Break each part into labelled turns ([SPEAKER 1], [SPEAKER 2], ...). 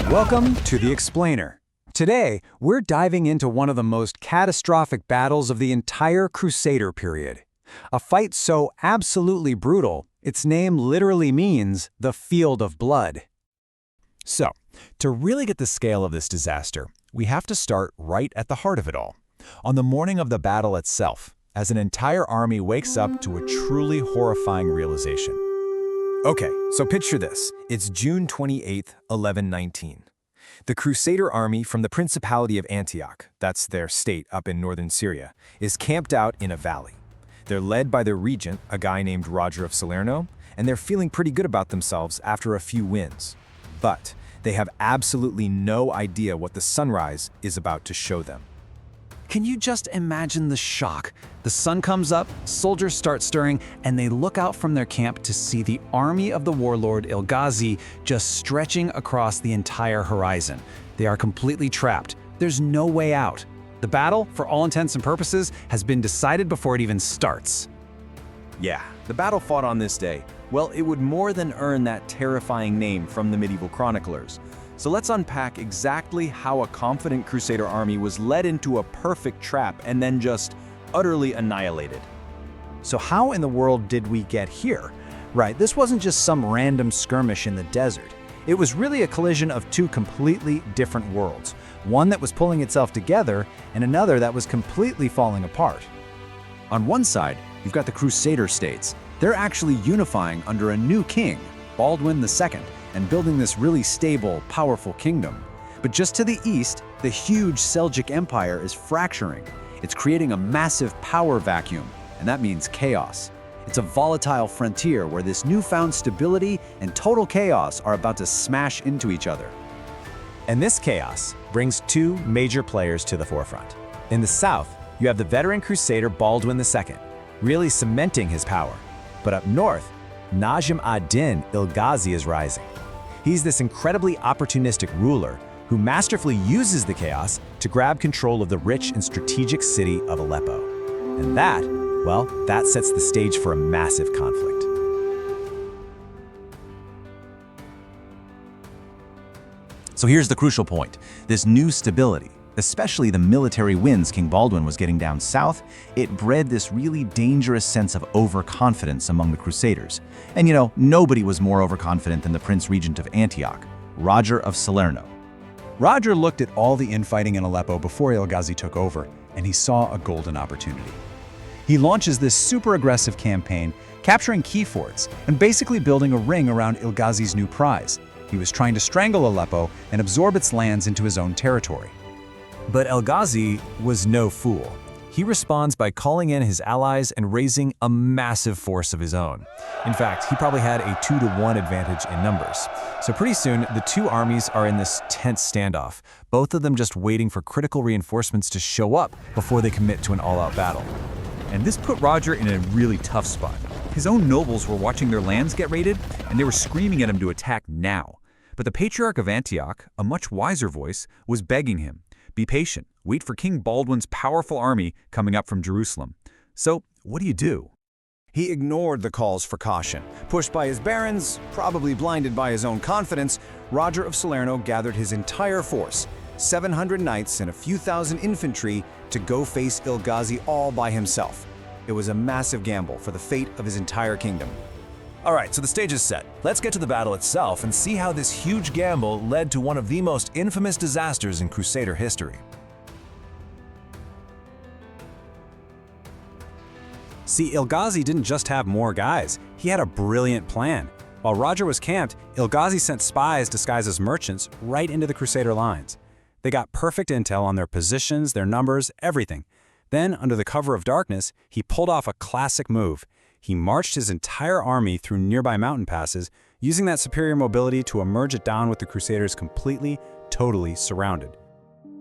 [SPEAKER 1] Welcome to The Explainer. Today, we're diving into one of the most catastrophic battles of the entire Crusader period. A fight so absolutely brutal, its name literally means the field of blood.
[SPEAKER 2] So, to really get the scale of this disaster, we have to start right at the heart of it all. On the morning of the battle itself, as an entire army wakes up to a truly horrifying realization. Okay, so picture this. It's June 28th, 1119. The Crusader army from the Principality of Antioch, that's their state up in northern Syria, is camped out in a valley. They're led by their regent, a guy named Roger of Salerno, and they're feeling pretty good about themselves after a few wins. But they have absolutely no idea what the sunrise is about to show them.
[SPEAKER 1] Can you just imagine the shock? The sun comes up, soldiers start stirring, and they look out from their camp to see the army of the warlord Ilghazi just stretching across the entire horizon. They are completely trapped. There's no way out. The battle, for all intents and purposes, has been decided before it even starts.
[SPEAKER 2] Yeah, the battle fought on this day, well, it would more than earn that terrifying name from the medieval chroniclers. So let's unpack exactly how a confident Crusader army was led into a perfect trap and then just utterly annihilated.
[SPEAKER 1] So how in the world did we get here? Right, this wasn't just some random skirmish in the desert. It was really a collision of two completely different worlds. One that was pulling itself together and another that was completely falling apart.
[SPEAKER 3] On one side, you've got the Crusader states. They're actually unifying under a new king, Baldwin II, and building this really stable, powerful kingdom. But just to the east, the huge Seljuk Empire is fracturing. It's creating a massive power vacuum, and that means chaos. It's a volatile frontier where this newfound stability and total chaos are about to smash into each other.
[SPEAKER 2] And this chaos brings two major players to the forefront. In the south, you have the veteran Crusader Baldwin II, really cementing his power. But up north, Najm ad-Din Ilghazi is rising. He's this incredibly opportunistic ruler who masterfully uses the chaos to grab control of the rich and strategic city of Aleppo. And that, well, that sets the stage for a massive conflict.
[SPEAKER 3] So here's the crucial point. This new stability, especially the military wins King Baldwin was getting down south, it bred this really dangerous sense of overconfidence among the Crusaders. And nobody was more overconfident than the Prince Regent of Antioch, Roger of Salerno.
[SPEAKER 4] Roger looked at all the infighting in Aleppo before Ilghazi took over, and he saw a golden opportunity. He launches this super aggressive campaign, capturing key forts and basically building a ring around Ilghazi's new prize. He was trying to strangle Aleppo and absorb its lands into his own territory.
[SPEAKER 2] But Ilghazi was no fool. He responds by calling in his allies and raising a massive force of his own. In fact, he probably had a 2-to-1 advantage in numbers. So pretty soon, the two armies are in this tense standoff, both of them just waiting for critical reinforcements to show up before they commit to an all-out battle.
[SPEAKER 5] And this put Roger in a really tough spot. His own nobles were watching their lands get raided, and they were screaming at him to attack now. But the Patriarch of Antioch, a much wiser voice, was begging him, be patient, wait for King Baldwin's powerful army coming up from Jerusalem. So, what do?
[SPEAKER 1] He ignored the calls for caution. Pushed by his barons, probably blinded by his own confidence, Roger of Salerno gathered his entire force, 700 knights and a few thousand infantry, to go face Ilghazi all by himself. It was a massive gamble for the fate of his entire kingdom.
[SPEAKER 2] All right, so the stage is set. Let's get to the battle itself and see how this huge gamble led to one of the most infamous disasters in Crusader history.
[SPEAKER 1] See, Ilghazi didn't just have more guys, he had a brilliant plan. While Roger was camped, Ilghazi sent spies disguised as merchants right into the Crusader lines. They got perfect intel on their positions, their numbers, everything. Then, under the cover of darkness, he pulled off a classic move. He marched his entire army through nearby mountain passes, using that superior mobility to emerge at dawn with the Crusaders completely, totally surrounded.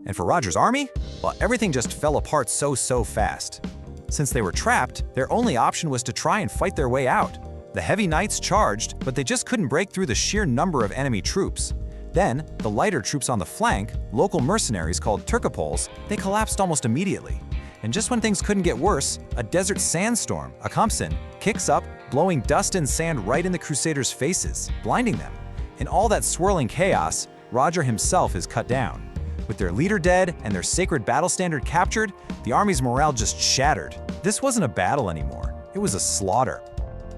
[SPEAKER 2] And for Roger's army? Well, everything just fell apart so fast. Since they were trapped, their only option was to try and fight their way out. The heavy knights charged, but they just couldn't break through the sheer number of enemy troops. Then, the lighter troops on the flank, local mercenaries called Turcopoles, they collapsed almost immediately. And just when things couldn't get worse, a desert sandstorm, a Khamsin, kicks up, blowing dust and sand right in the Crusaders' faces, blinding them. In all that swirling chaos, Roger himself is cut down. With their leader dead and their sacred battle standard captured, the army's morale just shattered. This wasn't a battle anymore, it was a slaughter.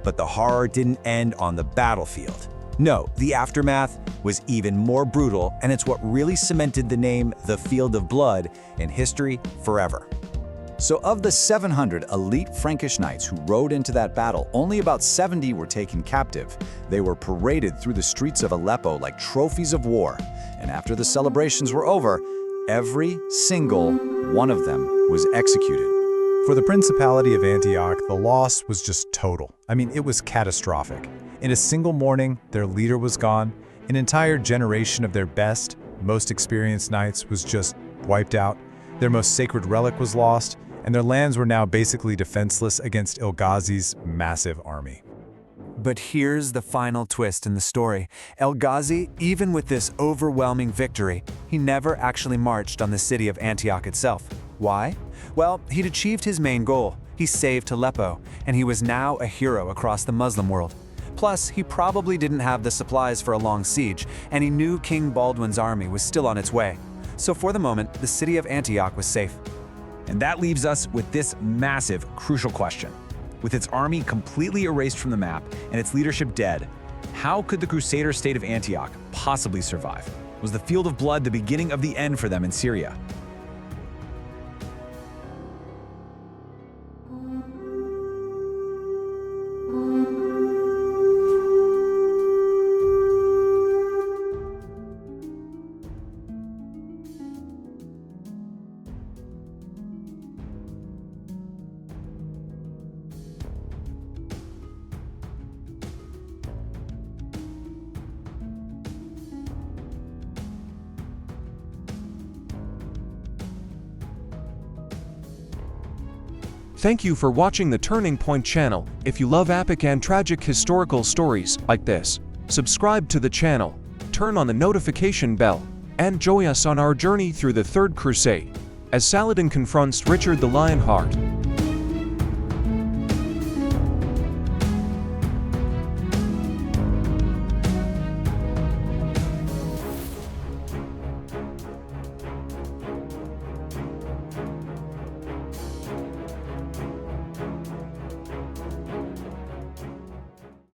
[SPEAKER 1] But the horror didn't end on the battlefield. No, the aftermath was even more brutal, and it's what really cemented the name the Field of Blood in history forever.
[SPEAKER 3] So of the 700 elite Frankish knights who rode into that battle, only about 70 were taken captive. They were paraded through the streets of Aleppo like trophies of war. And after the celebrations were over, every single one of them was executed.
[SPEAKER 4] For the Principality of Antioch, the loss was just total. I mean, it was catastrophic. In a single morning, their leader was gone. An entire generation of their best, most experienced knights was just wiped out. Their most sacred relic was lost, and their lands were now basically defenseless against El-Ghazi's massive army.
[SPEAKER 2] But here's the final twist in the story. El-Ghazi, even with this overwhelming victory, he never actually marched on the city of Antioch itself. Why? Well, he'd achieved his main goal. He saved Aleppo, and he was now a hero across the Muslim world. Plus, he probably didn't have the supplies for a long siege, and he knew King Baldwin's army was still on its way. So for the moment, the city of Antioch was safe.
[SPEAKER 5] And that leaves us with this massive, crucial question. With its army completely erased from the map and its leadership dead, how could the Crusader state of Antioch possibly survive? Was the Field of Blood the beginning of the end for them in Syria?
[SPEAKER 6] Thank you for watching the Turning Point channel. If you love epic and tragic historical stories like this, subscribe to the channel, turn on the notification bell, and join us on our journey through the Third Crusade as Saladin confronts Richard the Lionheart.